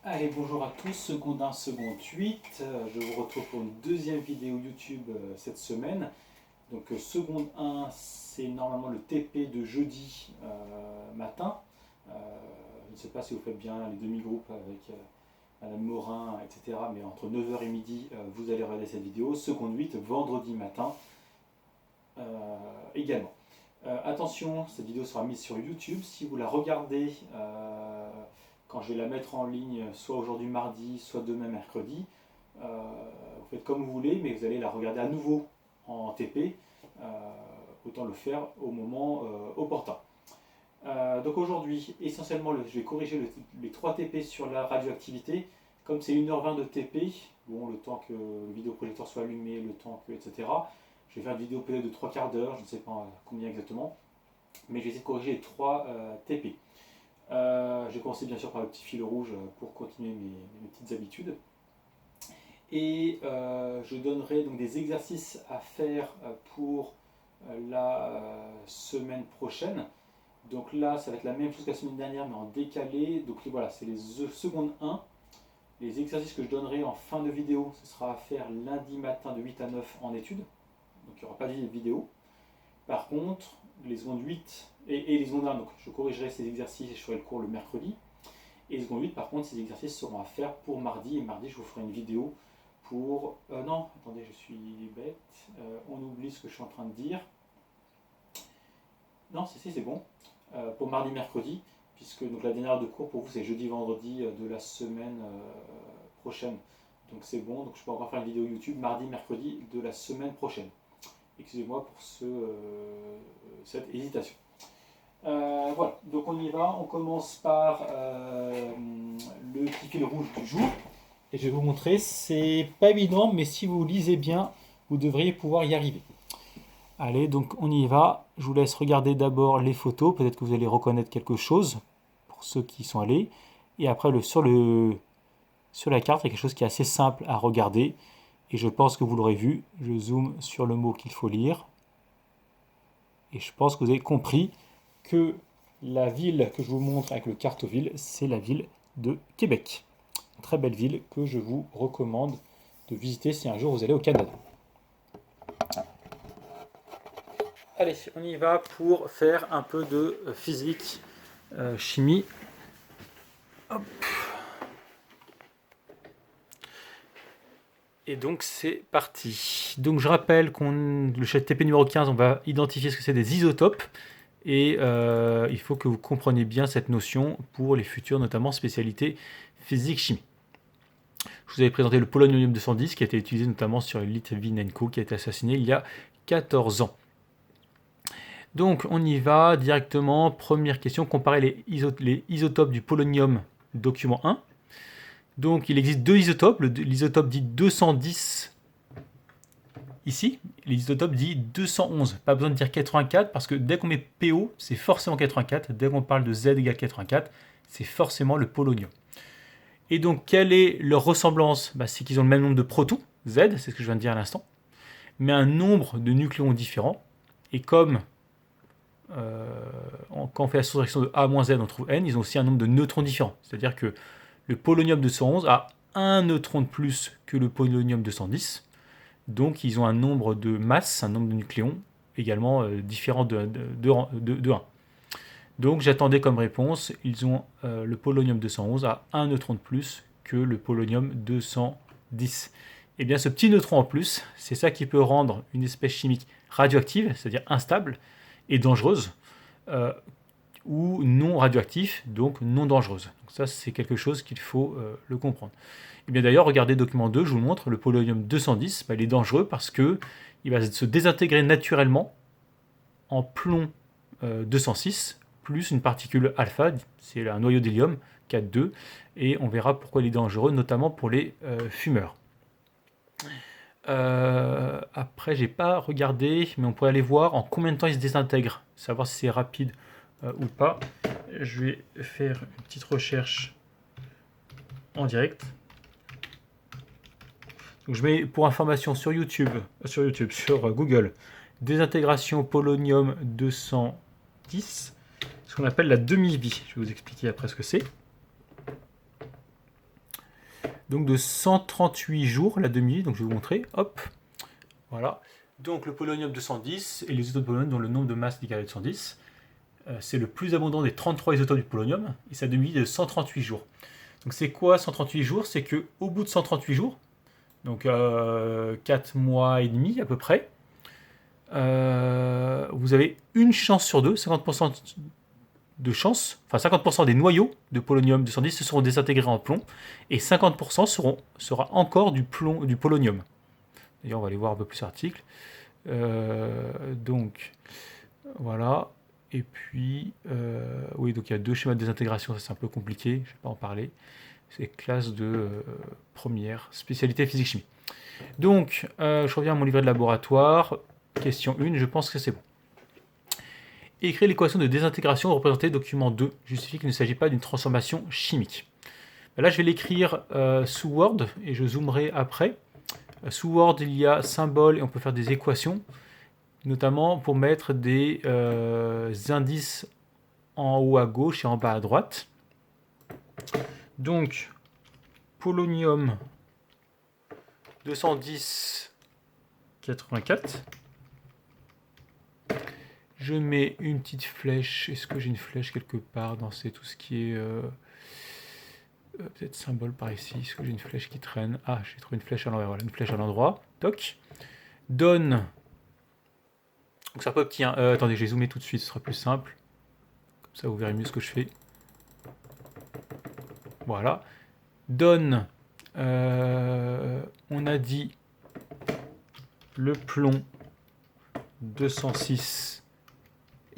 Allez, bonjour à tous, seconde 1, seconde 8. Je vous retrouve pour une deuxième vidéo YouTube cette semaine. Donc seconde 1, c'est normalement le TP de jeudi matin. Je ne sais pas si vous faites bien les demi-groupes avec Madame Morin, etc. Mais entre 9h et midi, vous allez regarder cette vidéo. Seconde 8, vendredi matin également. Attention, cette vidéo sera mise sur YouTube. Si vous la regardez quand je vais la mettre en ligne, soit aujourd'hui mardi, soit demain mercredi, vous faites comme vous voulez, mais vous allez la regarder à nouveau en TP. Autant le faire au moment opportun. Donc aujourd'hui, essentiellement, je vais corriger les 3 TP sur la radioactivité. Comme c'est 1h20 de TP, bon, le temps que le vidéoprojecteur soit allumé, le temps que, etc. Je vais faire une vidéo peut-être de 3 quarts d'heure, je ne sais pas combien exactement, mais je vais essayer de corriger les 3 TP. J'ai commencé bien sûr par le petit fil rouge pour continuer mes petites habitudes. Et je donnerai donc des exercices à faire pour la semaine prochaine. Donc là, ça va être la même chose que la semaine dernière, mais en décalé. Donc voilà, c'est les secondes 1. Les exercices que je donnerai en fin de vidéo, ce sera à faire lundi matin de 8 à 9 en études. Donc il n'y aura pas de vidéo. Par contre, les secondes 8 et les secondes 1, donc je corrigerai ces exercices et je ferai le cours le mercredi. Et les secondes 8, par contre, ces exercices seront à faire pour mardi. Et mardi, je vous ferai une vidéo pour... non, attendez, je suis bête. On oublie ce que je suis en train de dire. Non, c'est bon. Pour mardi, mercredi, puisque donc, la dernière heure de cours pour vous, c'est jeudi, vendredi de la semaine prochaine. Donc c'est bon, donc je peux encore faire une vidéo YouTube mardi, mercredi de la semaine prochaine. Excusez-moi pour cette hésitation. Voilà, donc on y va. On commence par le petit fil rouge du jour. Et je vais vous montrer, c'est pas évident, mais si vous lisez bien, vous devriez pouvoir y arriver. Allez, donc on y va. Je vous laisse regarder d'abord les photos. Peut-être que vous allez reconnaître quelque chose pour ceux qui sont allés. Et après, sur la carte, il y a quelque chose qui est assez simple à regarder. Et je pense que vous l'aurez vu. Je zoome sur le mot qu'il faut lire. Et je pense que vous avez compris que la ville que je vous montre avec le cartoville, c'est la ville de Québec. Une très belle ville que je vous recommande de visiter si un jour vous allez au Canada. Allez, on y va pour faire un peu de physique, chimie. Hop. Et donc c'est parti. Donc je rappelle le TP numéro 15, on va identifier ce que c'est des isotopes. Et il faut que vous compreniez bien cette notion pour les futures, notamment spécialités physique-chimie. Je vous avais présenté le polonium-210 qui a été utilisé notamment sur Litvinenko qui a été assassiné il y a 14 ans. Donc on y va directement. Première question, comparer les isotopes du polonium, document 1. Donc il existe 2 isotopes, l'isotope dit 210 ici, l'isotope dit 211. Pas besoin de dire 84 parce que dès qu'on met PO, c'est forcément 84. Dès qu'on parle de Z égale 84, c'est forcément le polonium. Et donc quelle est leur ressemblance? C'est qu'ils ont le même nombre de protons, Z, c'est ce que je viens de dire à l'instant, mais un nombre de nucléons différents. Et comme quand on fait la soustraction de A moins Z, on trouve N, ils ont aussi un nombre de neutrons différents. C'est-à-dire que le polonium 211 a un neutron de plus que le polonium 210. Donc ils ont un nombre de masses, un nombre de nucléons également différent de 1. Donc j'attendais comme réponse, ils ont le polonium 211 a un neutron de plus que le polonium 210. Et bien ce petit neutron en plus, c'est ça qui peut rendre une espèce chimique radioactive, c'est-à-dire instable et dangereuse, ou non radioactif, donc non dangereuse. Donc ça c'est quelque chose qu'il faut le comprendre. Et bien d'ailleurs, regardez document 2, je vous montre, le polonium 210, il est dangereux parce qu'il va se désintégrer naturellement en plomb 206, plus une particule alpha, c'est un noyau d'hélium, 4,2, et on verra pourquoi il est dangereux, notamment pour les fumeurs. Après, j'ai pas regardé, mais on pourrait aller voir en combien de temps il se désintègre, savoir si c'est rapide ou pas. Je vais faire une petite recherche en direct. Donc je mets pour information sur Google, désintégration polonium 210, ce qu'on appelle la demi-vie. Je vais vous expliquer après ce que c'est. donc de 138 jours, la demi-vie, donc je vais vous montrer, hop, voilà. Donc le polonium 210 et les isotopes de polonium dont le nombre de masses est égal à 210, c'est le plus abondant des 33 isotopes du polonium, et sa demi-vie est de 138 jours. Donc c'est quoi 138 jours? C'est qu'au bout de 138 jours, donc 4 mois et demi à peu près, vous avez une chance sur deux, 50% de chance, enfin 50% des noyaux de polonium 210 se seront désintégrés en plomb, et 50% sera encore du polonium. D'ailleurs, on va aller voir un peu plus l'article. Donc, voilà. Et puis, oui, donc il y a deux schémas de désintégration, ça c'est un peu compliqué, je ne vais pas en parler. C'est classe de première, spécialité physique-chimie. Donc, je reviens à mon livret de laboratoire. Question 1, je pense que c'est bon. Écrire l'équation de désintégration représentée document 2 justifie qu'il ne s'agit pas d'une transformation chimique. Là, je vais l'écrire sous Word et je zoomerai après. Sous Word, il y a symbole et on peut faire des équations, notamment pour mettre des indices en haut à gauche et en bas à droite. Donc, polonium 210 84. Je mets une petite flèche. Est-ce que j'ai une flèche quelque part dans tout ce qui est peut-être symbole par ici? Est-ce que j'ai une flèche qui traîne? Ah, j'ai trouvé une flèche à l'endroit. Voilà, une flèche à l'endroit. Toc. Donne. Donc c'est un peu petit. Hein. Attendez, je vais zoomer tout de suite, ce sera plus simple. Comme ça, vous verrez mieux ce que je fais. Voilà. Donne. On a dit le plomb 206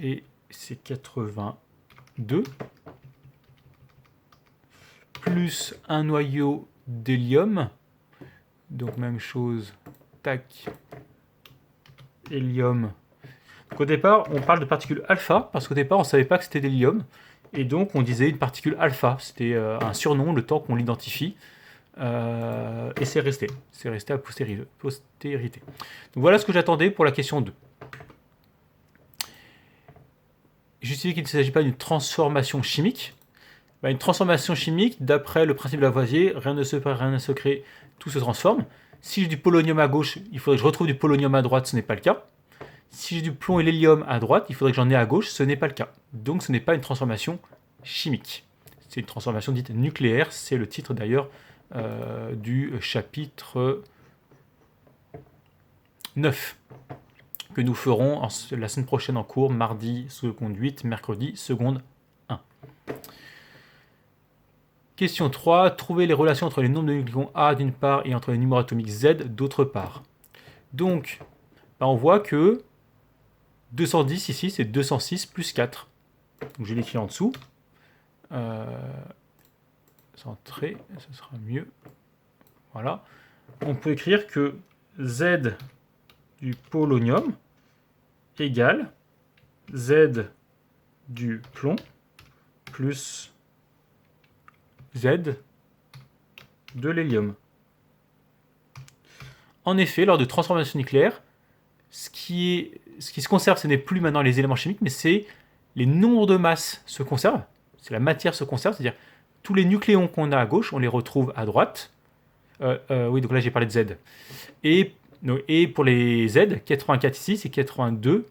et c'est 82. Plus un noyau d'hélium. Donc même chose. Tac. Hélium. Donc au départ, on parle de particules alpha, parce qu'au départ, on ne savait pas que c'était de l'hélium. Et donc, on disait une particule alpha. C'était un surnom, le temps qu'on l'identifie. Et c'est resté. C'est resté à postérité. Donc voilà ce que j'attendais pour la question 2. Justifie qu'il ne s'agit pas d'une transformation chimique. Une transformation chimique, d'après le principe de Lavoisier, rien ne se perd, rien ne se crée, tout se transforme. Si j'ai du polonium à gauche, il faudrait que je retrouve du polonium à droite, ce n'est pas le cas. Si j'ai du plomb et l'hélium à droite, il faudrait que j'en ai à gauche, ce n'est pas le cas. Donc ce n'est pas une transformation chimique. C'est une transformation dite nucléaire, c'est le titre d'ailleurs du chapitre 9 que nous ferons la semaine prochaine en cours, mardi seconde 8, mercredi seconde 1. Question 3. Trouver les relations entre les nombres de nucléons A d'une part et entre les numéros atomiques Z d'autre part. Donc, on voit que 210 ici, c'est 206 plus 4. Donc, je l'écris en dessous. Centré, ce sera mieux. Voilà. On peut écrire que Z du polonium égale Z du plomb plus Z de l'hélium. En effet, lors de transformation nucléaire, ce qui se conserve, ce n'est plus maintenant les éléments chimiques, mais c'est les nombres de masses se conservent. C'est la matière se conserve, c'est-à-dire tous les nucléons qu'on a à gauche, on les retrouve à droite. Oui, donc là j'ai parlé de Z. Et pour les Z, 84 ici, c'est 82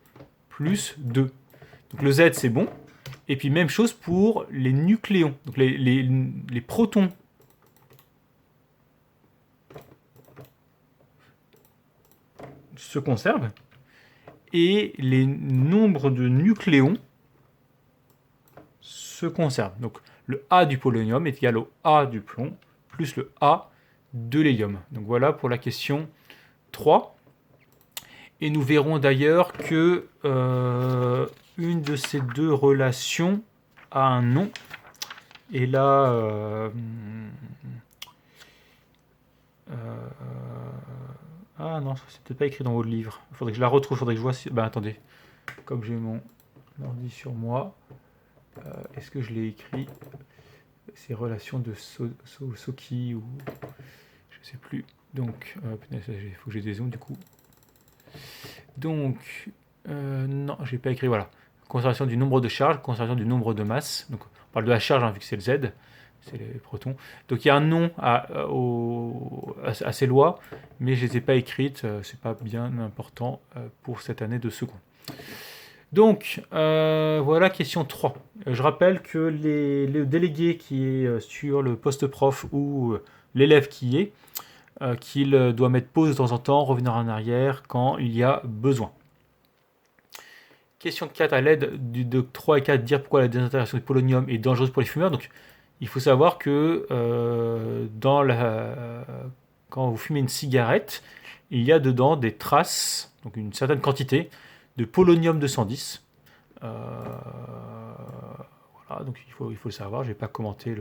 plus 2. Donc le Z, c'est bon. Et puis même chose pour les nucléons, donc les protons. Se conservent. Et les nombres de nucléons se conservent. Donc le A du polonium est égal au A du plomb plus le A de l'hélium. Donc voilà pour la question 3. Et nous verrons d'ailleurs que une de ces deux relations a un nom. Et là... ah non, c'est peut-être pas écrit dans votre livre. Il faudrait que je la retrouve, il faudrait que je vois si... attendez, comme j'ai mon ordi sur moi, est-ce que je l'ai écrit? Ces relations de Soki ou... je sais plus. Donc, il faut que j'ai des zooms du coup. Donc, non, j'ai pas écrit, voilà. Conservation du nombre de charges, conservation du nombre de masses. Donc, on parle de la charge, hein, vu que c'est le Z. c'est les protons. Donc il y a un nom à ces lois, mais je ne les ai pas écrites, c'est pas bien important pour cette année de seconde. Donc voilà, question 3. Je rappelle que le délégué qui est sur le poste prof ou l'élève qui est, qu'il doit mettre pause de temps en temps, revenir en arrière quand il y a besoin. Question 4, à l'aide de 3 et 4, dire pourquoi la désintégration du polonium est dangereuse pour les fumeurs. Donc, il faut savoir que quand vous fumez une cigarette, il y a dedans des traces, donc une certaine quantité, de polonium 210. Voilà, donc il faut le savoir. Je ne vais pas commenter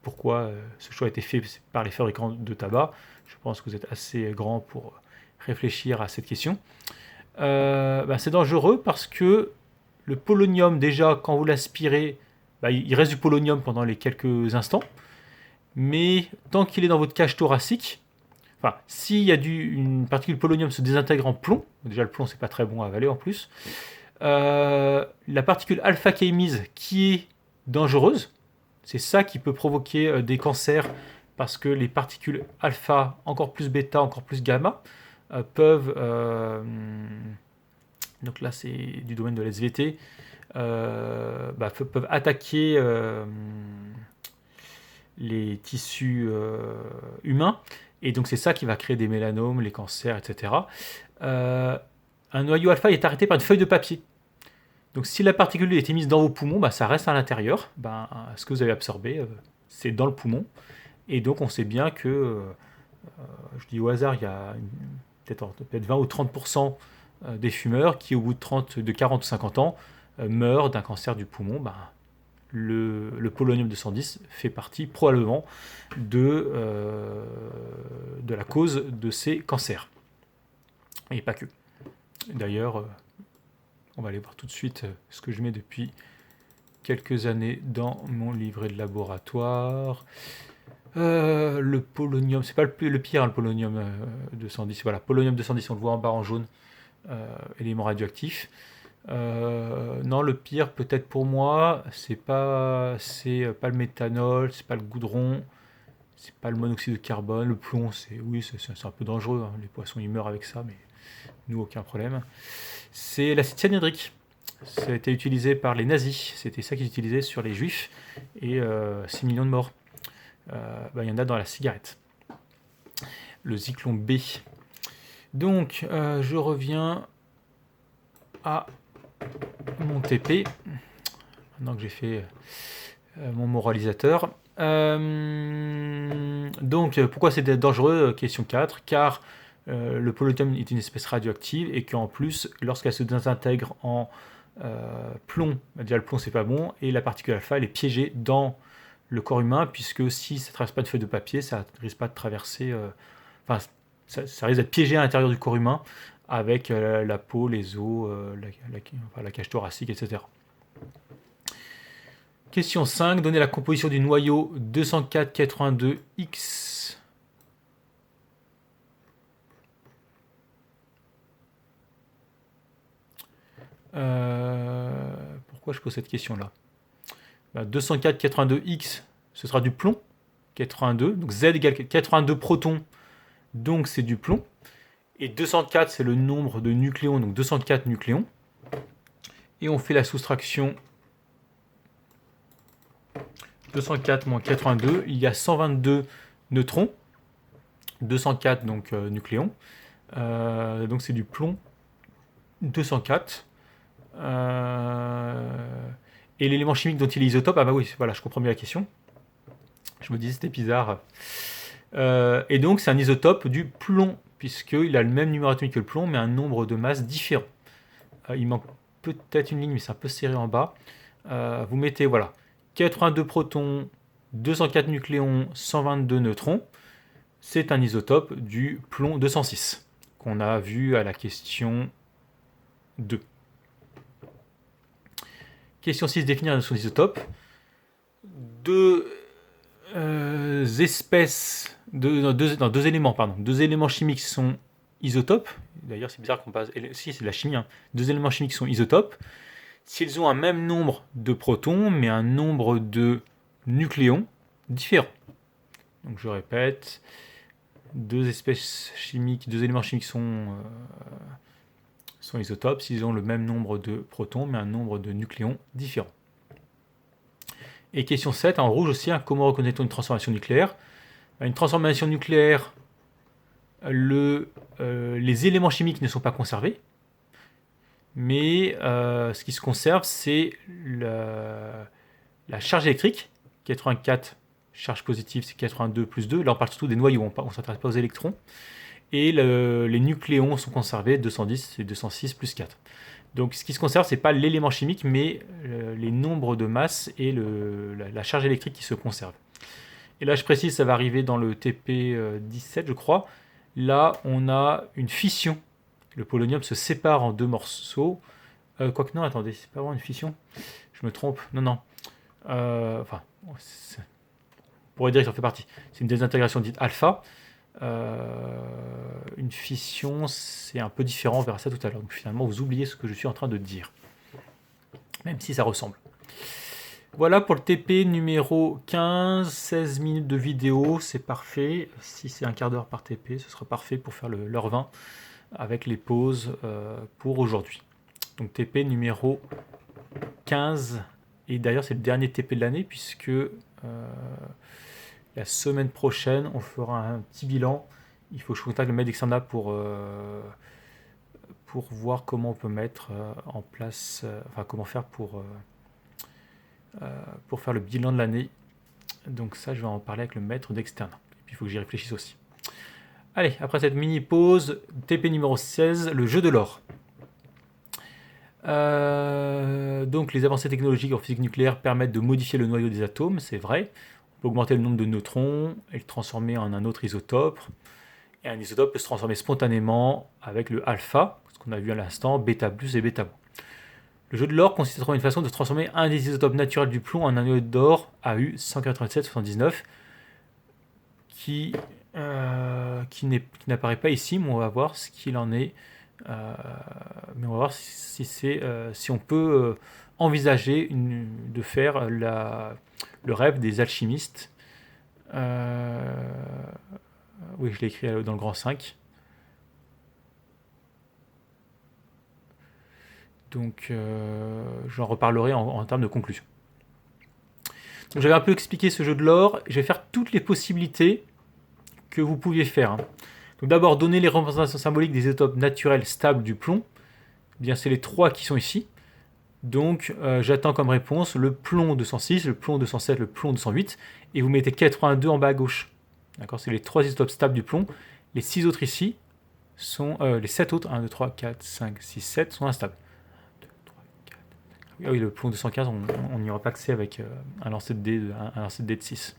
pourquoi ce choix a été fait par les fabricants de tabac. Je pense que vous êtes assez grand pour réfléchir à cette question. C'est dangereux parce que le polonium, déjà, quand vous l'aspirez, il reste du polonium pendant les quelques instants. Mais tant qu'il est dans votre cage thoracique, enfin, s'il y a une particule polonium se désintègre en plomb, déjà le plomb c'est pas très bon à avaler en plus, la particule alpha-kémise qui est dangereuse, c'est ça qui peut provoquer des cancers parce que les particules alpha, encore plus bêta, encore plus gamma, peuvent, donc là c'est du domaine de l'SVT, peuvent attaquer les tissus humains, et donc c'est ça qui va créer des mélanomes, les cancers, etc. Un noyau alpha est arrêté par une feuille de papier. Donc si la particule est émise dans vos poumons, ça reste à l'intérieur. Ce que vous avez absorbé, c'est dans le poumon. Et donc on sait bien que, je dis au hasard, il y a peut-être 20 ou 30% des fumeurs qui, au bout de 40 ou 50 ans, meurent d'un cancer du poumon. Le polonium 210 fait partie probablement de la cause de ces cancers. Et pas que. D'ailleurs, on va aller voir tout de suite ce que je mets depuis quelques années dans mon livret de laboratoire. Le polonium, c'est pas le pire, le polonium 210. Voilà, polonium 210, on le voit en bas en jaune, élément radioactif. Non, le pire peut-être pour moi, c'est pas le méthanol, c'est pas le goudron, c'est pas le monoxyde de carbone, le plomb, c'est un peu dangereux, hein. Les poissons ils meurent avec ça, mais nous aucun problème. C'est l'acide cyanhydrique. Ça a été utilisé par les nazis, c'était ça qu'ils utilisaient sur les juifs, et 6 millions de morts. Il y en a dans la cigarette. Le Zyklon B. Donc, je reviens à mon TP, maintenant que j'ai fait mon moralisateur. Donc, pourquoi c'est dangereux? Question 4. Car le polonium est une espèce radioactive et qu'en plus, lorsqu'elle se désintègre en plomb, déjà le plomb c'est pas bon, et la particule alpha elle est piégée dans le corps humain, puisque si ça ne traverse pas de feuille de papier, ça ne risque pas de traverser, ça risque d'être piégé à l'intérieur du corps humain avec la peau, les os, la cage thoracique, etc. Question 5. Donnez la composition du noyau 204-82X. Pourquoi je pose cette question-là? 204-82X, ce sera du plomb. 82, donc Z égale 82 protons, donc c'est du plomb. Et 204, c'est le nombre de nucléons, donc 204 nucléons. Et on fait la soustraction. 204 moins 82, il y a 122 neutrons. 204, donc nucléons. Donc c'est du plomb 204. Et l'élément chimique dont il est isotope, oui, voilà, je comprends mieux la question. Je me disais, c'était bizarre. Et donc, c'est un isotope du plomb, puisqu'il a le même numéro atomique que le plomb, mais un nombre de masses différent. Il manque peut-être une ligne, mais c'est un peu serré en bas. Vous mettez, voilà, 82 protons, 204 nucléons, 122 neutrons. C'est un isotope du plomb 206, qu'on a vu à la question 2. Question 6, définir son isotope. Deux éléments chimiques sont isotopes. D'ailleurs, c'est bizarre qu'on passe. Si, c'est de la chimie. Hein. Deux éléments chimiques sont isotopes. S'ils ont un même nombre de protons, mais un nombre de nucléons différents. Donc je répète, deux éléments chimiques sont isotopes s'ils ont le même nombre de protons, mais un nombre de nucléons différent. Et question 7, en rouge aussi, comment reconnaît-on une transformation nucléaire? Une transformation nucléaire, les éléments chimiques ne sont pas conservés, mais ce qui se conserve, c'est la charge électrique. 84, charge positive, c'est 82 plus 2. Là, on parle surtout des noyaux, on ne s'intéresse pas aux électrons. Et les nucléons sont conservés, 210, c'est 206 plus 4. Donc ce qui se conserve, ce n'est pas l'élément chimique, mais les nombres de masse et la charge électrique qui se conservent. Et là, je précise, ça va arriver dans le TP 17, je crois. Là, on a une fission. Le polonium se sépare en deux morceaux. Quoique non, attendez, c'est pas vraiment une fission. Je me trompe. Non. On pourrait dire que ça en fait partie. C'est une désintégration dite alpha. Une fission, c'est un peu différent, on verra ça tout à l'heure. Donc finalement, vous oubliez ce que je suis en train de dire. Même si ça ressemble. Voilà pour le TP numéro 15, 16 minutes de vidéo, c'est parfait. Si c'est un quart d'heure par TP, ce sera parfait pour faire l'heure 20 avec les pauses pour aujourd'hui. Donc TP numéro 15, et d'ailleurs c'est le dernier TP de l'année puisque la semaine prochaine on fera un petit bilan. Il faut que je contacte le maître d'Externat pour voir comment on peut mettre en place, comment faire pour faire le bilan de l'année. Donc ça, je vais en parler avec le maître d'Externat. Et puis il faut que j'y réfléchisse aussi. Allez, après cette mini pause, TP numéro 16, le jeu de l'or. Donc les avancées technologiques en physique nucléaire permettent de modifier le noyau des atomes, c'est vrai. On peut augmenter le nombre de neutrons et le transformer en un autre isotope. Et un isotope peut se transformer spontanément avec le alpha, ce qu'on a vu à l'instant, bêta plus et bêta moins. Le jeu de l'or consiste à trouver une façon de transformer un des isotopes naturels du plomb en un noyau d'or AU 18779 qui n'apparaît pas ici, mais on va voir ce qu'il en est. Mais on va voir si on peut envisager de faire le rêve des alchimistes. Oui, je l'ai écrit dans le grand 5. Donc, j'en reparlerai en termes de conclusion. Donc, j'avais un peu expliqué ce jeu de l'or. Je vais faire toutes les possibilités que vous pouviez faire. Donc, d'abord, donner les représentations symboliques des isotopes naturels stables du plomb. Eh bien, c'est les trois qui sont ici. Donc, j'attends comme réponse le plomb 206, le plomb 207, le plomb 208. Et vous mettez 82 en bas à gauche. D'accord, c'est les trois isotopes stables du plomb. Les 6 autres ici sont... les 7 autres, 1, 2, 3, 4, 5, 6, 7, sont instables. Ah oui, le plomb 215, on n'y aura pas accès avec un lancer de dés de 6.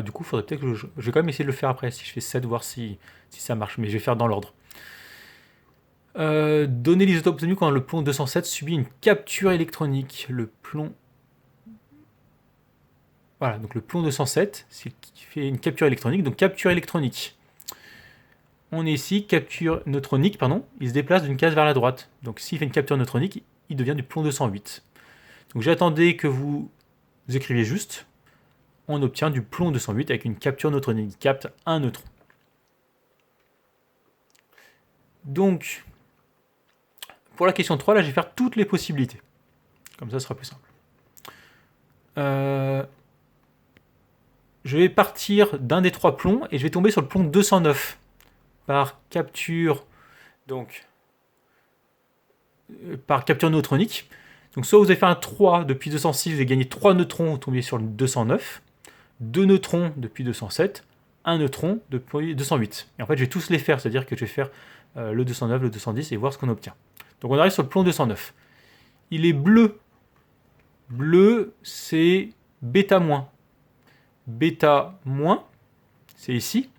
Du coup, il faudrait peut-être que je vais quand même essayer de le faire après, si je fais 7, voir si ça marche, mais je vais faire dans l'ordre. Donner l'isotope obtenu quand le plomb 207 subit une capture électronique. Le plomb... Voilà, donc le plomb 207, c'est qui fait une capture électronique. Donc capture électronique. On est ici, capture neutronique, pardon. Il se déplace d'une case vers la droite. Donc s'il fait une capture neutronique, il devient du plomb 208. Donc j'attendais que vous écriviez juste. On obtient du plomb 208 avec une capture neutronique. Il capte un neutron. Donc, pour la question 3, là, je vais faire toutes les possibilités. Comme ça, ce sera plus simple. Je vais partir d'un des trois plombs et je vais tomber sur le plomb 209 par capture, donc par capture neutronique. Donc soit vous avez fait un 3 depuis 206, vous avez gagné 3 neutrons, vous tombez sur le 209, 2 neutrons depuis 207, 1 neutron depuis 208. Et en fait, je vais tous les faire, c'est-à-dire que je vais faire le 209, le 210 et voir ce qu'on obtient. Donc on arrive sur le plomb 209. Il est bleu. Bleu, c'est bêta moins. Bêta moins, c'est ici.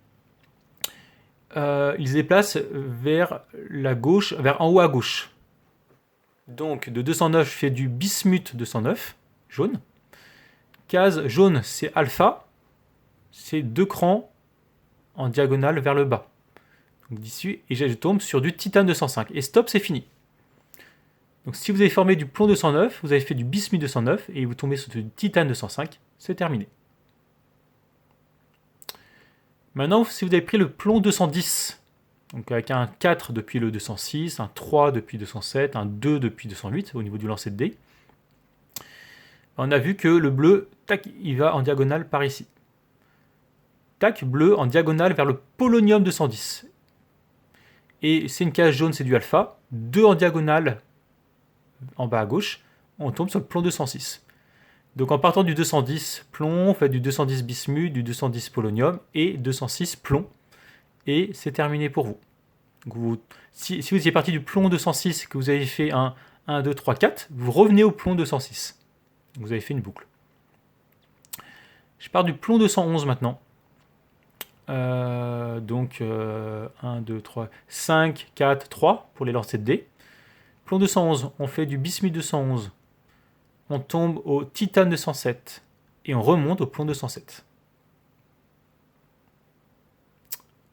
Il se déplace vers la gauche, vers en haut à gauche. Donc de 209, je fais du bismuth 209, jaune. Case jaune, c'est alpha. C'est 2 crans en diagonale vers le bas. Donc d'ici, et je tombe sur du titane 205. Et stop, c'est fini. Donc si vous avez formé du plomb 209, vous avez fait du bismuth 209 et vous tombez sur du titane 205, c'est terminé. Maintenant, si vous avez pris le plomb 210, donc avec un 4 depuis le 206, un 3 depuis 207, un 2 depuis 208 au niveau du lancer de dés, on a vu que le bleu, tac, il va en diagonale par ici. Tac, bleu en diagonale vers le polonium 210. Et c'est une case jaune, c'est du alpha. 2 en diagonale en bas à gauche, on tombe sur le plomb 206. Donc en partant du 210 plomb, on fait du 210 bismuth, du 210 polonium et 206 plomb. Et c'est terminé pour vous. Donc si vous étiez parti du plomb 206, que vous avez fait un 1, 2, 3, 4, vous revenez au plomb 206. Vous avez fait une boucle. Je pars du plomb 211 maintenant. 1, 2, 3, 5, 4, 3 pour les lancers de dés. Plomb 211, on fait du bismuth 211. On tombe au titane 207 et on remonte au plomb 207.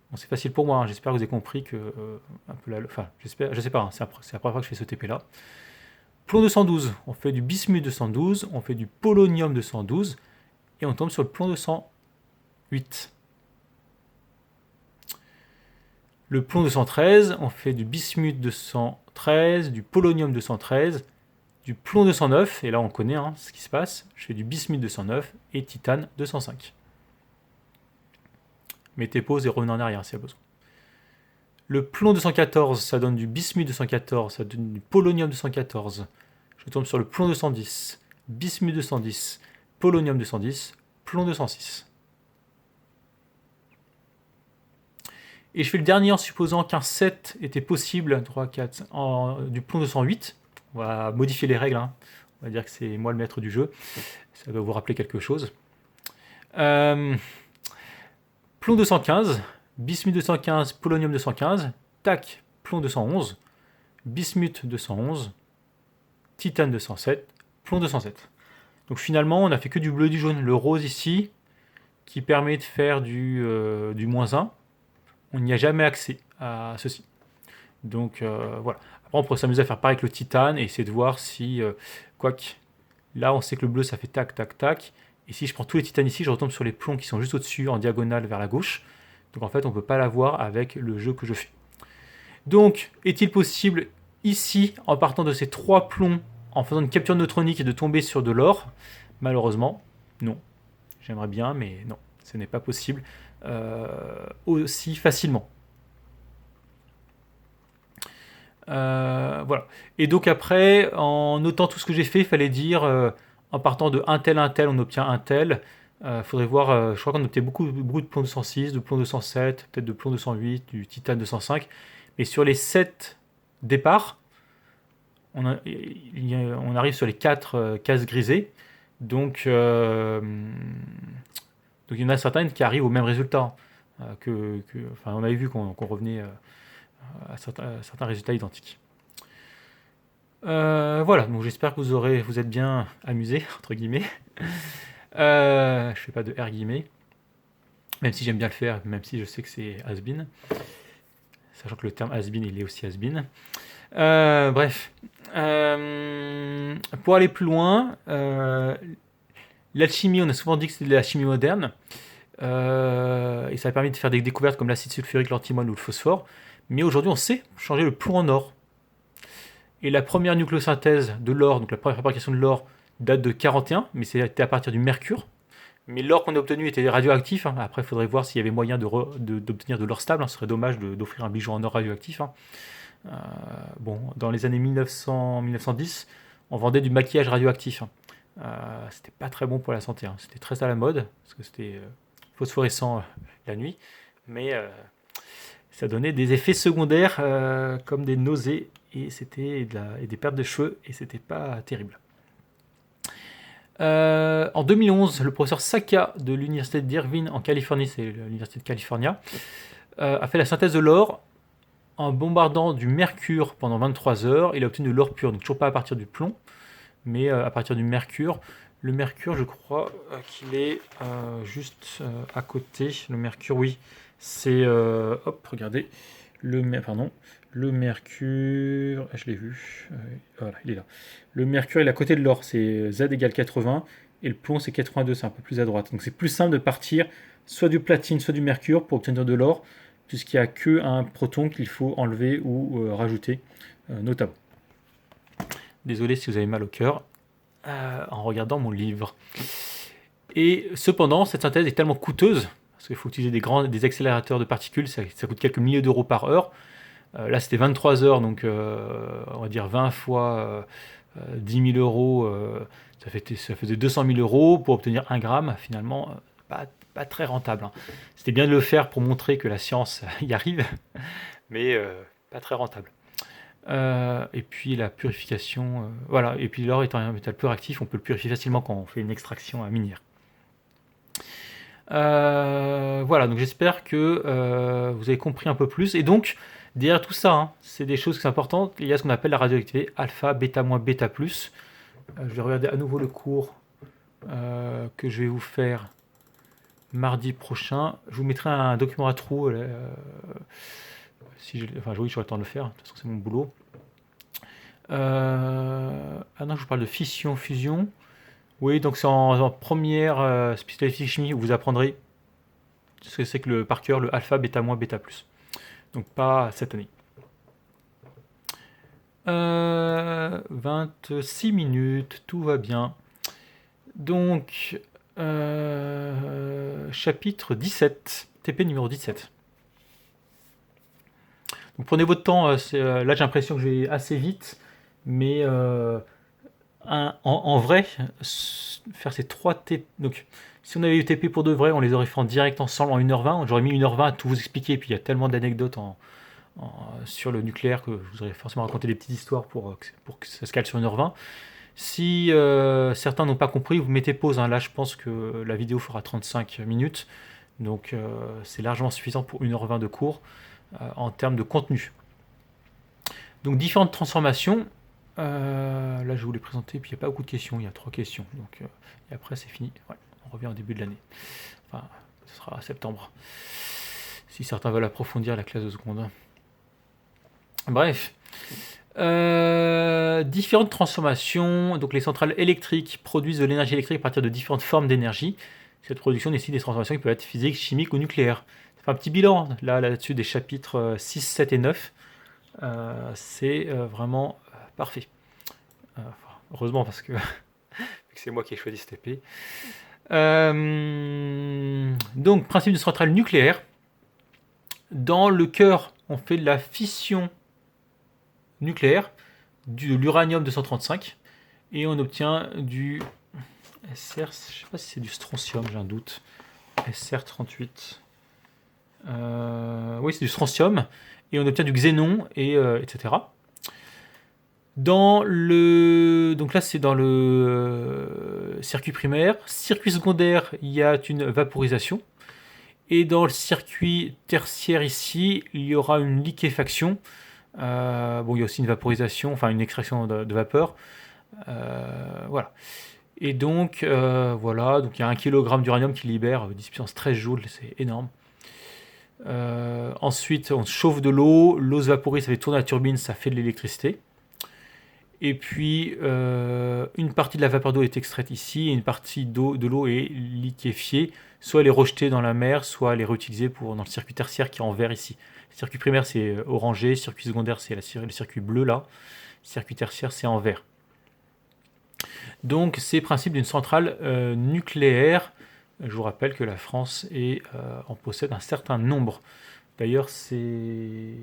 Bon, c'est facile pour moi, hein. J'espère que vous avez compris que un peu j'espère, je sais pas, hein, c'est la première fois que je fais ce TP là. Plomb 212, on fait du bismuth 212, on fait du polonium 212 et on tombe sur le plomb 208. Le plomb 213, on fait du bismuth 213, du polonium 213, du plomb 209, et là on connaît ce qui se passe, je fais du bismuth 209 et titane 205. Mettez pause et revenez en arrière s'il y a besoin. Le plomb 214, ça donne du bismuth 214, ça donne du polonium 214. Je tombe sur le plomb 210, bismuth 210, polonium 210, plomb 206. Et je fais le dernier en supposant qu'un 7 était possible, 3, 4, du plomb 208. On va modifier les règles, hein. On va dire que c'est moi le maître du jeu. Ça doit vous rappeler quelque chose. Plomb 215, bismuth 215, polonium 215, tac, plomb 211, bismuth 211, titane 207, plomb 207. Donc finalement, on n'a fait que du bleu et du jaune. Le rose ici, qui permet de faire du -1, on n'y a jamais accès à ceci. Donc voilà. Après, on pourrait s'amuser à faire pareil avec le titane et essayer de voir si, quoique, là on sait que le bleu ça fait tac, tac, tac. Et si je prends tous les titanes ici, je retombe sur les plombs qui sont juste au-dessus en diagonale vers la gauche. Donc en fait, on ne peut pas l'avoir avec le jeu que je fais. Donc, est-il possible ici, en partant de ces 3 plombs, en faisant une capture neutronique et de tomber sur de l'or? Malheureusement, non. J'aimerais bien, mais non, ce n'est pas possible aussi facilement. Voilà. Et donc après, en notant tout ce que j'ai fait, il fallait dire, en partant de un tel, on obtient un tel. Faudrait voir, je crois qu'on obtient beaucoup de plomb 206, de plomb 207, peut-être de plomb 208, du titane 205. Mais sur les 7 départs, on arrive sur les 4 cases grisées. Donc il y en a certaines qui arrivent au même résultat. On avait vu qu'on revenait à certains résultats identiques. Voilà, donc j'espère que vous êtes bien amusés, entre guillemets. Je fais pas de R guillemets, même si j'aime bien le faire, même si je sais que c'est has-been, sachant que le terme has-been, il est aussi has-been. Bref. Pour aller plus loin, l'alchimie, on a souvent dit que c'était de la chimie moderne, et ça a permis de faire des découvertes comme l'acide sulfurique, l'antimone ou le phosphore. Mais aujourd'hui, on sait changer le plomb en or. Et la première nucléosynthèse de l'or, donc la première fabrication de l'or, date de 41, mais c'était à partir du mercure. Mais l'or qu'on a obtenu était radioactif. Après, il faudrait voir s'il y avait moyen d'obtenir de l'or stable. Ce serait dommage d'offrir un bijou en or radioactif. Dans les années 1910, on vendait du maquillage radioactif. C'était pas très bon pour la santé. C'était très à la mode, parce que c'était phosphorescent la nuit. Mais ça donnait des effets secondaires comme des nausées et des pertes de cheveux, et c'était pas terrible. En 2011, le professeur Saka de l'université d'Irvine en Californie, c'est l'université de California, a fait la synthèse de l'or en bombardant du mercure pendant 23 heures. Il a obtenu de l'or pur, donc toujours pas à partir du plomb, mais à partir du mercure. Le mercure, je crois qu'il est juste à côté. Le mercure, oui, c'est regardez, le Le mercure, je l'ai vu, voilà, il est là. Le mercure, il est à côté de l'or, c'est Z égale 80, et le plomb, c'est 82, c'est un peu plus à droite. Donc c'est plus simple de partir soit du platine, soit du mercure pour obtenir de l'or, puisqu'il n'y a qu'un proton qu'il faut enlever ou rajouter, notamment. Désolé si vous avez mal au cœur en regardant mon livre. Et cependant, cette synthèse est tellement coûteuse, parce qu'il faut utiliser des accélérateurs de particules, ça coûte quelques milliers d'euros par heure. Là, c'était 23 heures, donc on va dire 20 fois 10 000 euros, ça faisait 200 000 euros pour obtenir 1 gramme. Finalement, pas très rentable. Hein. C'était bien de le faire pour montrer que la science y arrive, mais pas très rentable. Et puis la purification, voilà. Et puis l'or étant un métal peu réactif, on peut le purifier facilement quand on fait une extraction minière. Voilà, donc j'espère que vous avez compris un peu plus. Et donc, derrière tout ça, hein, c'est des choses qui sont importantes. Il y a ce qu'on appelle la radioactivité alpha, bêta moins, bêta plus. Je vais regarder à nouveau le cours que je vais vous faire mardi prochain. Je vous mettrai un document à trous. Oui, j'aurai le temps de le faire. De toute façon, c'est mon boulot. Ah non, je vous parle de fission, fusion. Oui, donc c'est en première spécialité chimie où vous apprendrez ce que c'est que par cœur le alpha, bêta moins, bêta plus. Donc pas cette année. 26 minutes, tout va bien. Donc, chapitre 17, TP numéro 17. Donc prenez votre temps, là j'ai l'impression que je vais assez vite, mais en vrai, faire ces 3 TP. Donc, si on avait eu TP pour de vrai, on les aurait fait en direct ensemble en 1h20. J'aurais mis 1h20 à tout vous expliquer. Et puis il y a tellement d'anecdotes sur le nucléaire que je vous aurais forcément raconté des petites histoires pour que ça se cale sur 1h20. Si certains n'ont pas compris, vous mettez pause. Hein. Là, je pense que la vidéo fera 35 minutes. Donc, c'est largement suffisant pour 1h20 de cours en termes de contenu. Donc, différentes transformations. Là, je vais vous les présenter, puis il n'y a pas beaucoup de questions, il y a 3 questions. Donc, et après, c'est fini. Ouais, on revient au début de l'année. Enfin, ce sera septembre. Si certains veulent approfondir la classe de seconde. Bref. Différentes transformations. Donc, les centrales électriques produisent de l'énergie électrique à partir de différentes formes d'énergie. Cette production nécessite des transformations qui peuvent être physiques, chimiques ou nucléaires. Ça fait un petit bilan là-dessus des chapitres 6, 7 et 9. C'est vraiment parfait. Heureusement parce que c'est moi qui ai choisi ce TP. Donc, principe de centrale nucléaire. Dans le cœur, on fait de la fission nucléaire, de l'uranium 235, et on obtient du SR, je ne sais pas si c'est du strontium, j'ai un doute. SR38. Oui, c'est du strontium, et on obtient du xénon, etc. Donc là, c'est dans le circuit primaire. Circuit secondaire, il y a une vaporisation. Et dans le circuit tertiaire ici, il y aura une liquéfaction. Il y a aussi une vaporisation, enfin une extraction de vapeur. Voilà. Et donc, voilà. Donc il y a 1 kg d'uranium qui libère 10 puissance 13 joules, c'est énorme. Ensuite, on chauffe de l'eau. L'eau se vaporise, ça fait tourner la turbine, ça fait de l'électricité. Et puis, une partie de la vapeur d'eau est extraite ici, et une partie de l'eau est liquéfiée. Soit elle est rejetée dans la mer, soit elle est réutilisée dans le circuit tertiaire qui est en vert ici. Le circuit primaire, c'est orangé. Le circuit secondaire, c'est le circuit bleu là. Le circuit tertiaire, c'est en vert. Donc, c'est le principe d'une centrale nucléaire. Je vous rappelle que la France en possède un certain nombre. D'ailleurs, c'est...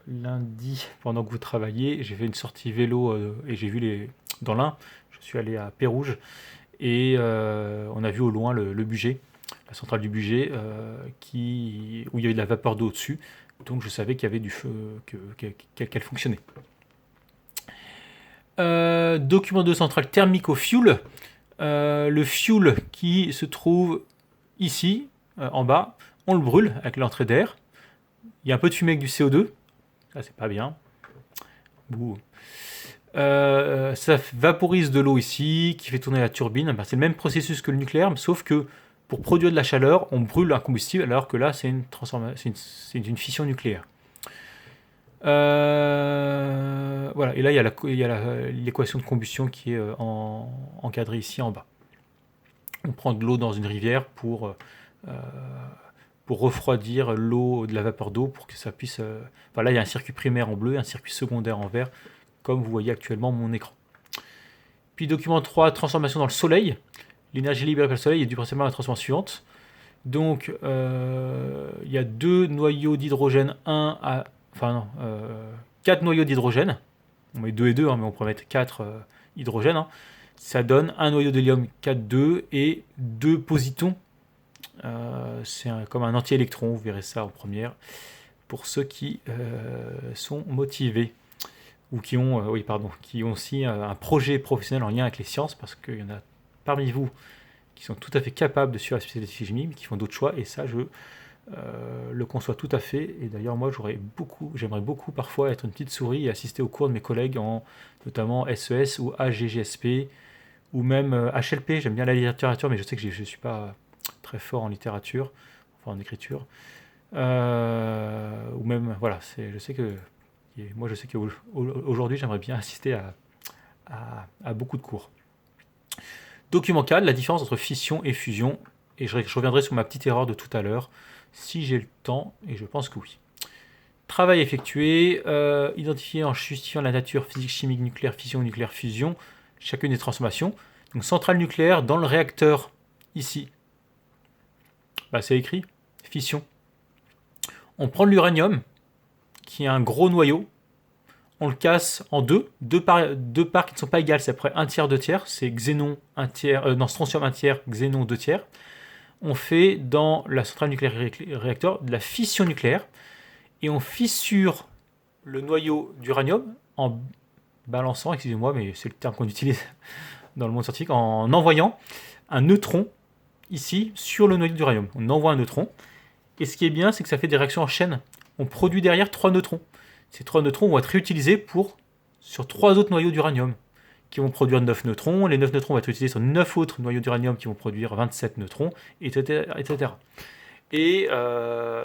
lundi, pendant que vous travaillez, j'ai fait une sortie vélo et j'ai vu dans l'Ain, je suis allé à Pérouge et on a vu au loin le Bugey, la centrale du Bugey, où il y avait de la vapeur d'eau au-dessus, donc je savais qu'il y avait du feu, qu'elle fonctionnait. Document de centrale thermique au fioul. Le fioul qui se trouve ici, en bas, on le brûle avec l'entrée d'air. Il y a un peu de fumée avec du CO2. Ça, c'est pas bien. Bouh. Ça vaporise de l'eau ici, qui fait tourner la turbine. C'est le même processus que le nucléaire, sauf que pour produire de la chaleur, on brûle un combustible, alors que là, c'est une fission nucléaire. Voilà, et là, il y a l'équation de combustion qui est encadrée ici en bas. On prend de l'eau dans une rivière pour refroidir l'eau de la vapeur d'eau pour que ça puisse... Voilà, il y a un circuit primaire en bleu et un circuit secondaire en vert, comme vous voyez actuellement mon écran. Puis document 3, transformation dans le soleil. L'énergie libérée par le soleil est due principalement à la transformation suivante. Donc, il y a 2 noyaux d'hydrogène, 4 noyaux d'hydrogène. On met 2 et 2, mais on pourrait mettre 4 hydrogènes. Hein. Ça donne un noyau d'hélium 4,2 et 2 positons. C'est comme un anti-électron, vous verrez ça en première, pour ceux qui sont motivés ou qui ont aussi un projet professionnel en lien avec les sciences, parce qu'il y en a parmi vous qui sont tout à fait capables de suivre la spécialité de chimie, mais qui font d'autres choix, et ça, je le conçois tout à fait. Et d'ailleurs, moi, j'aimerais beaucoup parfois être une petite souris et assister aux cours de mes collègues notamment SES ou AGGSP, ou même HLP. J'aime bien la littérature, mais je sais que je ne suis pas très fort en littérature, enfin en écriture. Ou même, voilà, je sais qu'aujourd'hui, j'aimerais bien assister à beaucoup de cours. Document 4, la différence entre fission et fusion. Et je reviendrai sur ma petite erreur de tout à l'heure, si j'ai le temps, et je pense que oui. Travail effectué, identifié en justifiant la nature physique, chimique, nucléaire, fission, nucléaire, fusion, chacune des transformations. Donc centrale nucléaire dans le réacteur, ici. C'est écrit, fission. On prend de l'uranium, qui est un gros noyau, on le casse en deux parts qui ne sont pas égales, c'est à peu près 1/3, 2/3, c'est xénon 1/3, strontium 1/3, xénon 2/3. On fait dans la centrale nucléaire réacteur de la fission nucléaire, et on fissure le noyau d'uranium en balançant, excusez-moi, mais c'est le terme qu'on utilise dans le monde scientifique, en envoyant un neutron ici sur le noyau d'uranium. On envoie un neutron, et ce qui est bien, c'est que ça fait des réactions en chaîne. On produit derrière 3 neutrons. Ces 3 neutrons vont être réutilisés sur 3 autres noyaux d'uranium qui vont produire 9 neutrons. Les 9 neutrons vont être utilisés sur 9 autres noyaux d'uranium qui vont produire 27 neutrons, etc. etc. Et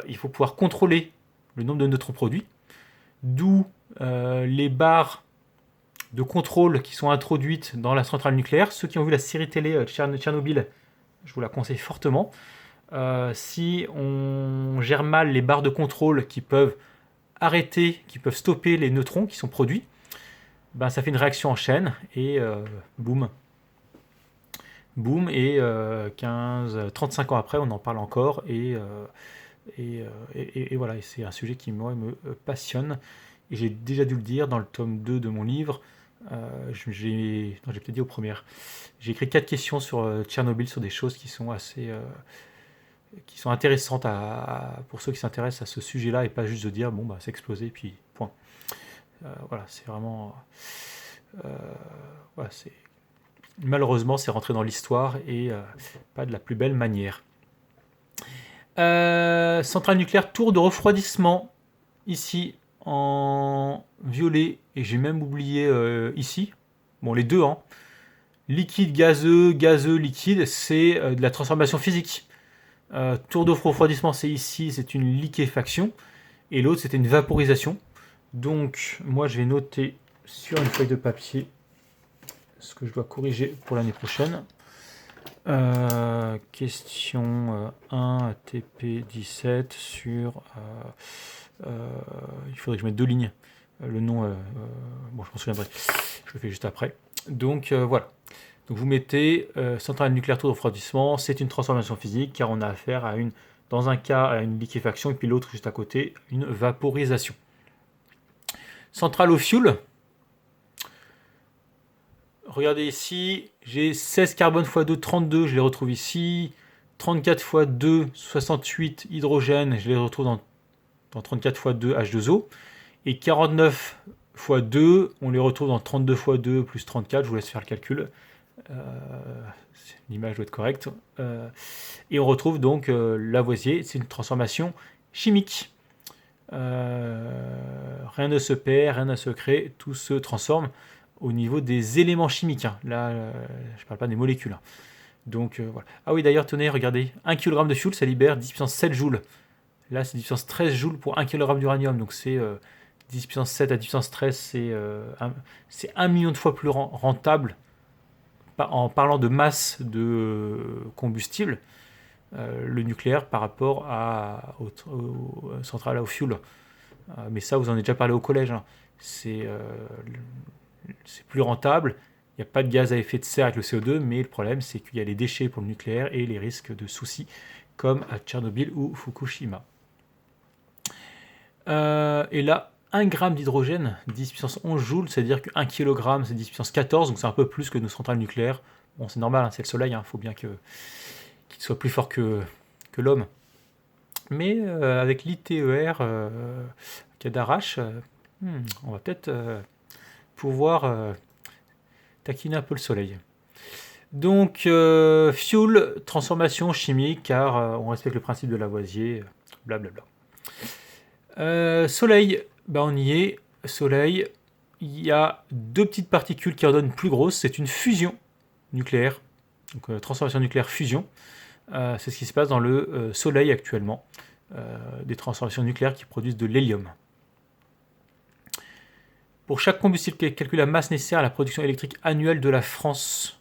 il faut pouvoir contrôler le nombre de neutrons produits, d'où les barres de contrôle qui sont introduites dans la centrale nucléaire. Ceux qui ont vu la série télé Tchernobyl, je vous la conseille fortement. Si on gère mal les barres de contrôle qui peuvent stopper les neutrons qui sont produits, ça fait une réaction en chaîne et boum, et 35 ans après, on en parle encore, et voilà, et c'est un sujet qui moi me passionne, et j'ai déjà dû le dire dans le tome 2 de mon livre. J'ai peut-être dit aux premières, j'ai écrit 4 questions sur Tchernobyl, sur des choses qui sont qui sont intéressantes pour ceux qui s'intéressent à ce sujet-là, et pas juste de dire c'est explosé puis point. Voilà, c'est vraiment malheureusement c'est rentré dans l'histoire, et pas de la plus belle manière. Centrale nucléaire, tour de refroidissement ici en violet, et j'ai même oublié ici, les deux, liquide, gazeux, liquide, c'est de la transformation physique. Tour de refroidissement, c'est ici, c'est une liquéfaction, et l'autre c'était une vaporisation. Donc moi je vais noter sur une feuille de papier ce que je dois corriger pour l'année prochaine. Question 1 TP17 sur il faudrait que je mette 2 lignes, le nom je m'en souviendrai, je le fais juste après. Donc voilà, donc vous mettez centrale nucléaire tour de refroidissement, c'est une transformation physique, car on a affaire dans un cas à une liquéfaction, et puis l'autre juste à côté une vaporisation. Centrale au fioul, regardez ici, j'ai 16 carbone x 2, 32, je les retrouve ici. 34 x 2, 68 hydrogène, je les retrouve dans 34 x 2, H2O. Et 49 x 2, on les retrouve dans 32 x 2 plus 34, je vous laisse faire le calcul. L'image doit être correcte. Et on retrouve donc Lavoisier, c'est une transformation chimique. Rien ne se perd, rien ne se crée, tout se transforme au niveau des éléments chimiques. Là, je ne parle pas des molécules. Donc voilà. Ah oui, d'ailleurs, tenez, regardez, 1 kg de fuel, ça libère 10 puissance 7 joules. Là, c'est 10 puissance 13 joules pour 1 kg d'uranium. Donc c'est 10 puissance 7 à 10 puissance 13, c'est 1 million de fois plus rentable en parlant de masse de combustible, le nucléaire par rapport aux centrales au fuel. Mais ça, vous en avez déjà parlé au collège. Hein. C'est plus rentable. Il n'y a pas de gaz à effet de serre avec le CO2, mais le problème, c'est qu'il y a les déchets pour le nucléaire et les risques de soucis, comme à Tchernobyl ou Fukushima. Et là, 1 gramme d'hydrogène, 10 puissance 11 joules, c'est-à-dire que 1 kg, c'est 10 puissance 14, donc c'est un peu plus que nos centrales nucléaires. Bon, c'est normal, hein, c'est le soleil, il faut bien qu'il soit plus fort que l'homme. Mais avec l'ITER Cadarache, on va peut-être pouvoir taquiner un peu le soleil. Donc, fuel, transformation chimique, car on respecte le principe de Lavoisier, blablabla. Soleil, on y est. Soleil, il y a 2 petites particules qui en donnent plus grosses. C'est une fusion nucléaire, donc transformation nucléaire fusion. C'est ce qui se passe dans le Soleil actuellement. Des transformations nucléaires qui produisent de l'hélium. Pour chaque combustible, calcule la masse nécessaire à la production électrique annuelle de la France.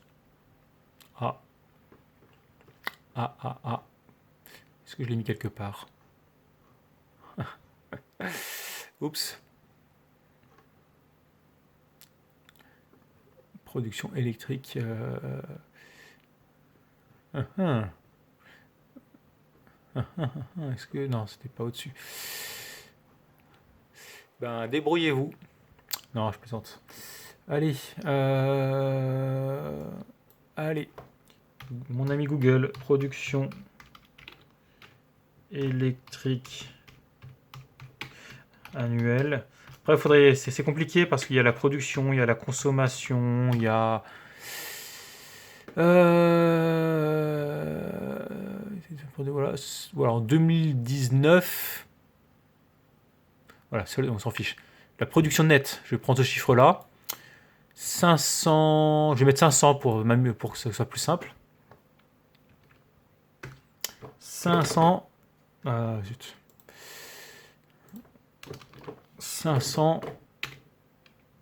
Est-ce que je l'ai mis quelque part? Oups. Production électrique. Est-ce que... Non, c'était pas au-dessus. Débrouillez-vous. Non, je plaisante. Allez. Allez. Mon ami Google. Production électrique annuelle. Après, c'est compliqué parce qu'il y a la production, il y a la consommation, il y a... Voilà, en 2019... Voilà, on s'en fiche. La production nette, je vais prendre ce chiffre-là. 500... Je vais mettre 500 pour que ce soit plus simple. 500... zut. 500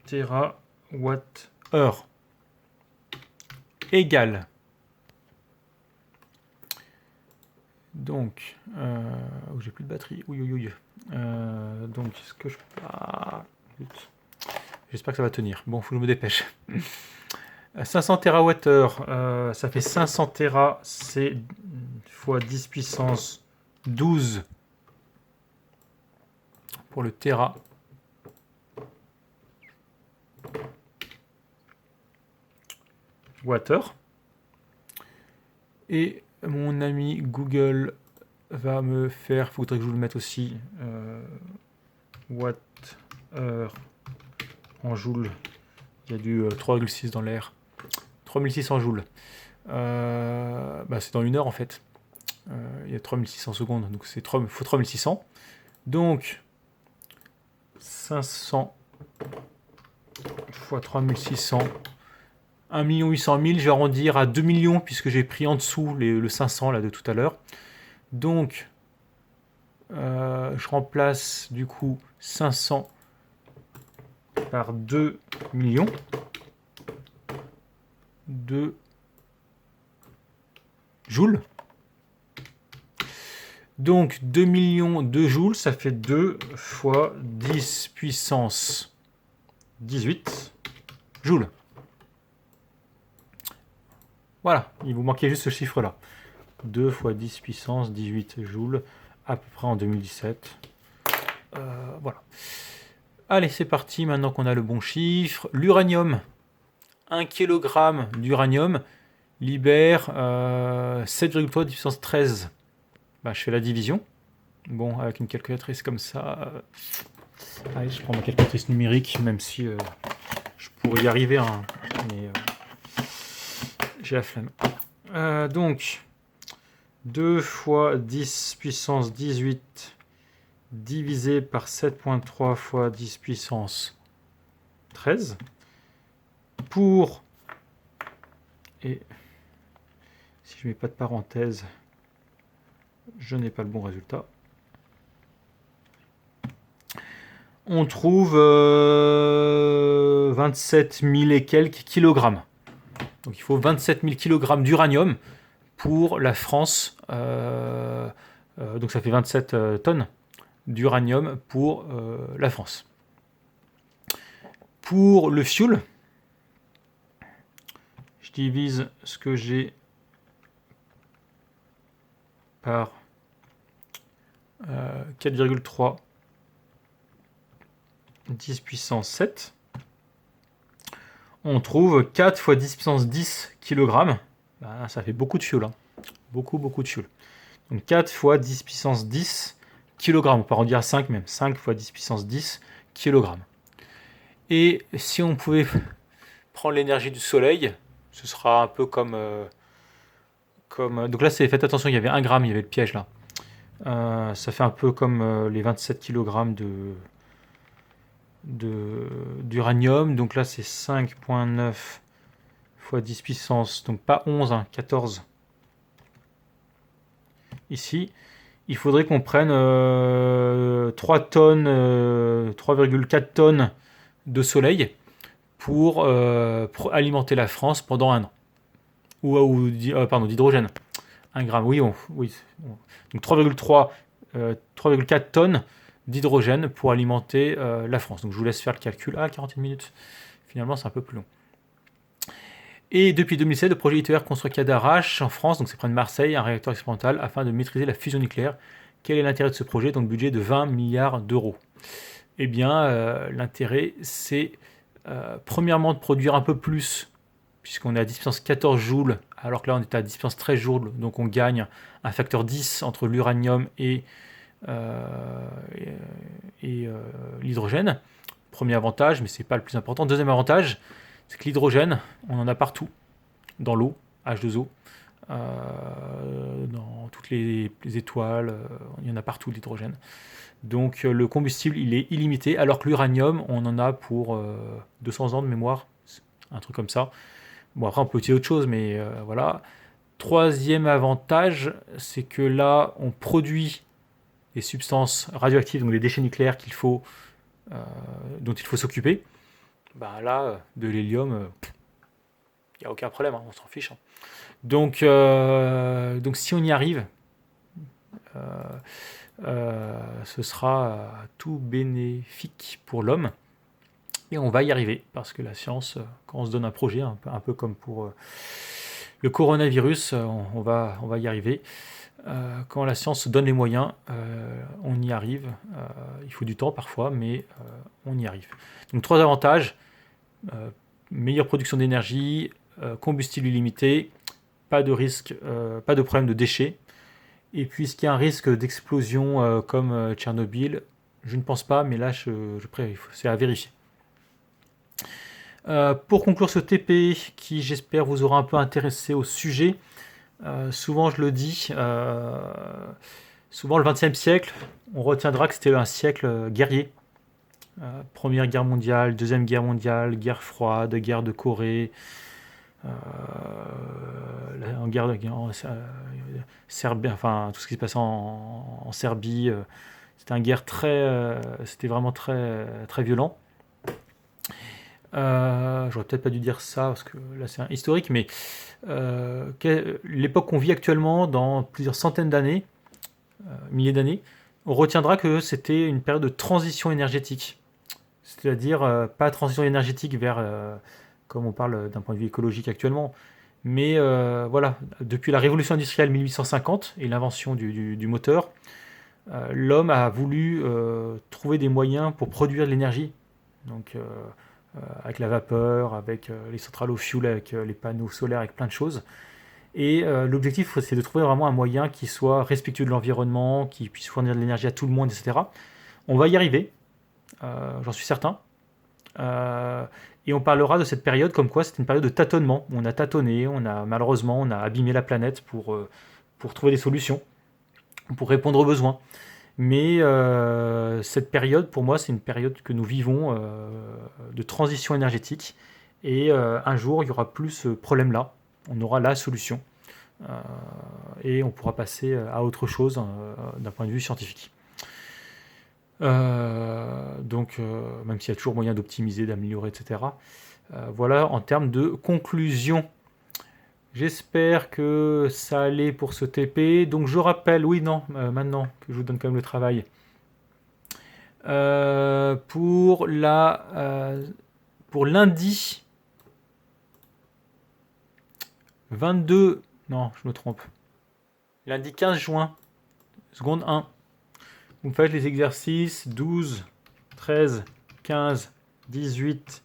TWh égale. Donc, j'ai plus de batterie. Donc, est-ce que je peux... J'espère que ça va tenir. Bon, faut que je me dépêche. 500 TWh, ça fait 500 Tera, c'est fois 10 puissance 12 pour le Tera. Water. Et mon ami Google va me faire, il faudrait que je vous le mette aussi, watt heure en joules. Il y a du 3,6 dans l'air. 3600 joules. C'est dans 1 heure en fait. Il y a 3600 secondes, donc il faut 3600. Donc 500 fois 3600, 1 800 000, je vais arrondir à 2 millions puisque j'ai pris en dessous le 500 là de tout à l'heure. Donc je remplace du coup 500 par 2 millions. 2 joules. Donc 2 millions de joules, ça fait 2 fois 10 puissance 18 joules. Voilà, il vous manquait juste ce chiffre-là. 2 fois 10 puissance 18 joules, à peu près en 2017. Voilà. Allez, c'est parti, maintenant qu'on a le bon chiffre. L'uranium. 1 kg d'uranium libère 7,3 puissance 13. Je fais la division. Bon, avec une calculatrice comme ça. Allez, je prends ma calculatrice numérique, même si je pourrais y arriver, hein, mais j'ai la flemme. Donc, 2 fois 10 puissance 18 divisé par 7,3 fois 10 puissance 13 pour... Et Si je mets pas de parenthèse, je n'ai pas le bon résultat. On trouve 27 000 et quelques kilogrammes. Donc il faut 27 000 kilogrammes d'uranium pour la France. Donc ça fait 27 tonnes d'uranium pour la France. Pour le fuel, je divise ce que j'ai par 4,3 10 puissance 7. On trouve 4 fois 10 puissance 10 kg. Ben, ça fait beaucoup de fuel. Hein. Beaucoup de fuel. Donc 4 fois 10 puissance 10 kg. On peut arrondir à 5 même. 5 fois 10 puissance 10 kg. Et si on pouvait prendre l'énergie du soleil, ce sera un peu comme... donc là, faites attention, il y avait 1 gramme, il y avait le piège là. Ça fait un peu comme les 27 kg d'uranium. Donc là, c'est 5,9 fois 10 puissance, donc pas 11, hein, 14. Ici, il faudrait qu'on prenne 3 tonnes, 3,4 tonnes de soleil pour alimenter la France pendant un an. Pardon, d'hydrogène. 1 gramme, oui. Donc 3,4 tonnes d'hydrogène pour alimenter la France. Donc je vous laisse faire le calcul. 41 minutes. Finalement, c'est un peu plus long. Et depuis 2007, le projet ITER construit Cadarache en France, donc c'est près de Marseille, un réacteur expérimental afin de maîtriser la fusion nucléaire. Quel est l'intérêt de ce projet, donc budget de 20 milliards d'euros? Eh bien, l'intérêt, c'est premièrement de produire un peu plus, puisqu'on est à 10 puissance 14 joules, alors que là on est à 10 puissance 13 joules, donc on gagne un facteur 10 entre l'uranium et l'hydrogène. Premier avantage, mais c'est pas le plus important. Deuxième avantage, c'est que l'hydrogène, on en a partout, dans l'eau, H2O, dans toutes les étoiles, il y en a partout de l'hydrogène. Donc le combustible, il est illimité, alors que l'uranium, on en a pour 200 ans de mémoire, un truc comme ça. Bon, après, on peut utiliser autre chose, mais voilà. Troisième avantage, c'est que là, on produit des substances radioactives, donc des déchets nucléaires dont il faut s'occuper. Ben là, de l'hélium, il n'y a aucun problème, hein, on s'en fiche. Hein. Donc si on y arrive, ce sera tout bénéfique pour l'homme. Et on va y arriver, parce que la science, quand on se donne un projet, un peu comme pour le coronavirus, on va y arriver. Quand la science se donne les moyens, on y arrive. Il faut du temps parfois, mais on y arrive. Donc 3 avantages, meilleure production d'énergie, combustible illimité, pas de risque, pas de problème de déchets. Et puisqu'il y a un risque d'explosion comme Tchernobyl, je ne pense pas, mais là c'est à vérifier. Pour conclure ce TP, qui j'espère vous aura un peu intéressé au sujet, souvent je le dis, souvent le XXe siècle, on retiendra que c'était un siècle guerrier. Première guerre mondiale, Deuxième guerre mondiale, guerre froide, guerre de Corée, Serbie, enfin tout ce qui se passait en Serbie, c'était vraiment très, très violent. J'aurais peut-être pas dû dire ça parce que là c'est un historique, mais l'époque qu'on vit actuellement, dans plusieurs centaines d'années, milliers d'années, on retiendra que c'était une période de transition énergétique. C'est-à-dire pas transition énergétique vers, comme on parle d'un point de vue écologique actuellement, mais voilà, depuis la révolution industrielle 1850 et l'invention du moteur, l'homme a voulu trouver des moyens pour produire de l'énergie. Donc avec la vapeur, avec les centrales au fioul, avec les panneaux solaires, avec plein de choses. Et l'objectif, c'est de trouver vraiment un moyen qui soit respectueux de l'environnement, qui puisse fournir de l'énergie à tout le monde, etc. On va y arriver, j'en suis certain. Et on parlera de cette période comme quoi c'était une période de tâtonnement. On a tâtonné, malheureusement, on a abîmé la planète pour trouver des solutions, pour répondre aux besoins. Mais cette période, pour moi, c'est une période que nous vivons de transition énergétique. Et un jour, il n'y aura plus ce problème-là. On aura la solution. et on pourra passer à autre chose d'un point de vue scientifique. Donc, même s'il y a toujours moyen d'optimiser, d'améliorer, etc. Voilà en termes de conclusion. J'espère que ça allait pour ce TP. Donc je rappelle, oui, non, maintenant que je vous donne quand même le travail. Pour lundi 22, non, je me trompe. Lundi 15 juin, seconde 1. Vous faites les exercices 12, 13, 15, 18,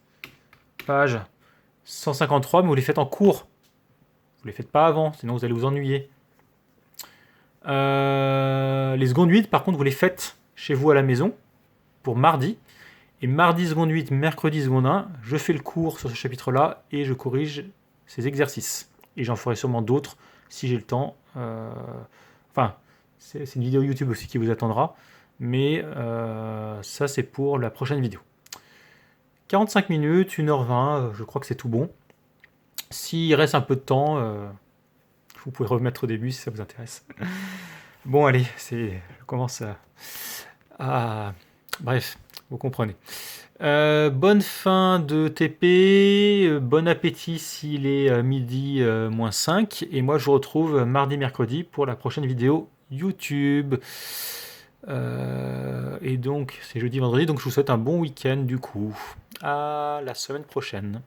page 153, mais vous les faites en cours. Vous les faites pas avant, sinon vous allez vous ennuyer. Les secondes 8, par contre, vous les faites chez vous à la maison pour mardi. Et mardi seconde 8, mercredi seconde 1, je fais le cours sur ce chapitre-là et je corrige ces exercices. Et j'en ferai sûrement d'autres si j'ai le temps. Enfin, c'est une vidéo YouTube aussi qui vous attendra. Mais ça, c'est pour la prochaine vidéo. 45 minutes, 1h20, je crois que c'est tout bon. S'il reste un peu de temps, vous pouvez remettre au début si ça vous intéresse. Bon, allez, je commence à... Bref, vous comprenez. Bonne fin de TP, bon appétit s'il est midi moins 5. Et moi, je vous retrouve mardi, mercredi pour la prochaine vidéo YouTube. Et donc, c'est jeudi, vendredi. Donc, je vous souhaite un bon week-end du coup. À la semaine prochaine.